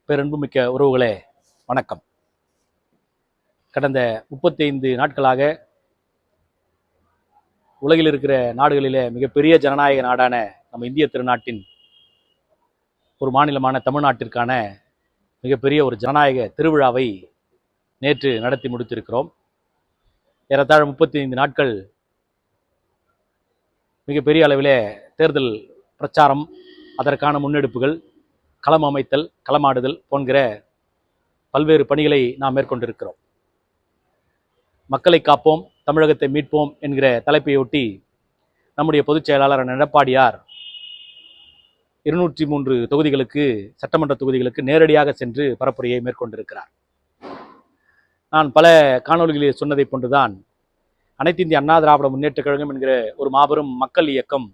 பேரன்புமிக்க உறவுகளே வணக்கம். கடந்த 35 நாட்களாக உலகில் இருக்கிற நாடுகளிலே மிகப்பெரிய ஜனநாயக நாடான நம்ம இந்திய திருநாட்டின் ஒரு மாநிலமான தமிழ்நாட்டிற்கான மிகப்பெரிய ஒரு ஜனநாயக திருவிழாவை நேற்று நடத்தி முடித்திருக்கிறோம். ஏறத்தாழ 35 நாட்கள் மிகப்பெரிய அளவிலே தேர்தல் பிரச்சாரம், அதற்கான முன்னெடுப்புகள், களம் அமைத்தல், களமாடுதல் போன்ற பல்வேறு பணிகளை நாம் மேற்கொண்டிருக்கிறோம். மக்களை காப்போம், தமிழகத்தை மீட்போம் என்கிற தலைப்பையொட்டி நம்முடைய பொதுச் செயலாளர் எடப்பாடியார் 203 தொகுதிகளுக்கு, சட்டமன்ற தொகுதிகளுக்கு நேரடியாக சென்று பரப்புரையை மேற்கொண்டிருக்கிறார். நான் பல காணொலிகளில் சொன்னதை போன்றுதான், அனைத்து இந்திய அண்ணா திராவிட முன்னேற்ற கழகம் என்கிற ஒரு மாபெரும் மக்கள் இயக்கம்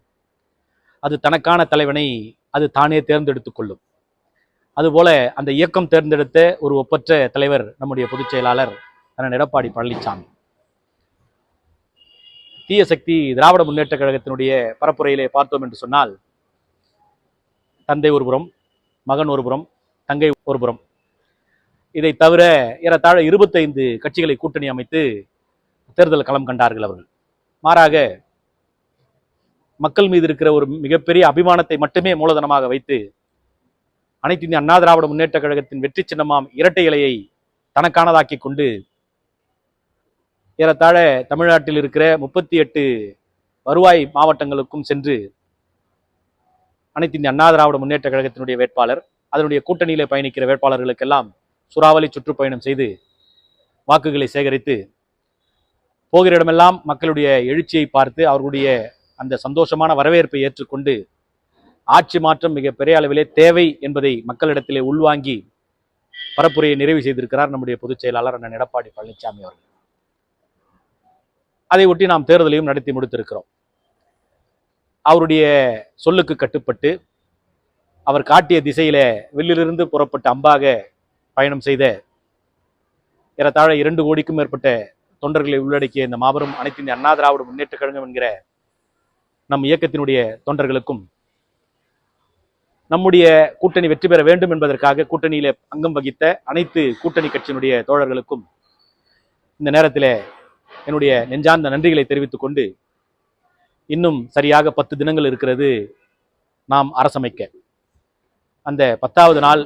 அது தனக்கான தலைவனை அது தானே தேர்ந்தெடுத்துக் கொள்ளும். அதுபோல அந்த இயக்கம் தேர்ந்தெடுத்த ஒரு ஒப்பற்ற தலைவர் நம்முடைய பொதுச் செயலாளர் அண்ணன் எடப்பாடி பழனிசாமி. தீய சக்தி திராவிட முன்னேற்ற கழகத்தினுடைய பரப்புரையிலே பார்த்தோம் என்று சொன்னால், தந்தை ஒருபுறம், மகன் ஒருபுறம், தங்கை ஒருபுறம், இதை தவிர ஏறத்தாழ 25 கட்சிகளை கூட்டணி அமைத்து தேர்தல் களம் கண்டார்கள் அவர்கள். மாறாக மக்கள் மீது இருக்கிற ஒரு மிகப்பெரிய அபிமானத்தை மட்டுமே மூலதனமாக வைத்து அனைத்து இந்திய அண்ணா திராவிட முன்னேற்ற கழகத்தின் வெற்றி சின்னமாம் இரட்டை இலையை தனக்கானதாக்கி கொண்டு ஏறத்தாழ தமிழ்நாட்டில் இருக்கிற 38 வருவாய் மாவட்டங்களுக்கும் சென்று அனைத்து இந்திய அண்ணா திராவிட முன்னேற்ற கழகத்தினுடைய வேட்பாளர், அதனுடைய கூட்டணியிலே பயணிக்கிற வேட்பாளர்களுக்கெல்லாம் சூறாவளி சுற்றுப்பயணம் செய்து வாக்குகளை சேகரித்து போகிற இடமெல்லாம் மக்களுடைய எழுச்சியை பார்த்து அவர்களுடைய அந்த சந்தோஷமான வரவேற்பை ஏற்றுக்கொண்டு ஆட்சி மாற்றம் மிக பெரிய அளவிலே தேவை என்பதை மக்களிடத்திலே உள்வாங்கி பரப்புரையை நிறைவு செய்திருக்கிறார் நம்முடைய பொதுச் செயலாளர் அண்ணன் எடப்பாடி பழனிசாமி அவர்கள். அதை ஒட்டி நாம் தேர்தலையும் நடத்தி முடித்திருக்கிறோம். அவருடைய சொல்லுக்கு கட்டுப்பட்டு அவர் காட்டிய திசையில வில்லிலிருந்து புறப்பட்ட அம்பாக பயணம் செய்த ஏறத்தாழ 2 கோடிக்கும் மேற்பட்ட தொண்டர்களை உள்ளடக்கிய இந்த மாபெரும் அனைத்து இந்திய அண்ணா திராவிட முன்னேற்ற கழகம் என்கிற நம் இயக்கத்தினுடைய தொண்டர்களுக்கும், நம்முடைய கூட்டணி வெற்றி பெற வேண்டும் என்பதற்காக கூட்டணியிலே அங்கம் வகித்த அனைத்து கூட்டணி கட்சியினுடைய தோழர்களுக்கும் இந்த நேரத்தில் என்னுடைய நெஞ்சார்ந்த நன்றிகளை தெரிவித்துக் கொண்டு, இன்னும் சரியாக 10 தினங்கள் இருக்கிறது நாம் அரசமைக்க. அந்த 10வது நாள்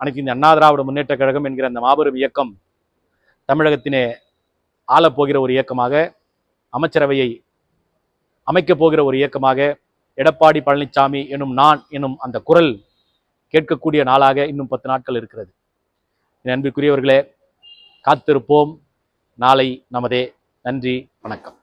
அனைத்து இந்திய அண்ணா திராவிட முன்னேற்ற கழகம் என்கிற அந்த மாபெரும் இயக்கம் தமிழகத்தினே ஆளப்போகிற ஒரு இயக்கமாக, அமைச்சரவையை அமைக்கப் போகிற ஒரு இயக்கமாக, எடப்பாடி பழனிசாமி எனும் நான் எனும் அந்த குரல் கேட்கக்கூடிய நாளாக இன்னும் 10 நாட்கள் இருக்கிறது. என் அன்பிற்குரியவர்களே, காத்திருப்போம். நாளை நமதே. நன்றி, வணக்கம்.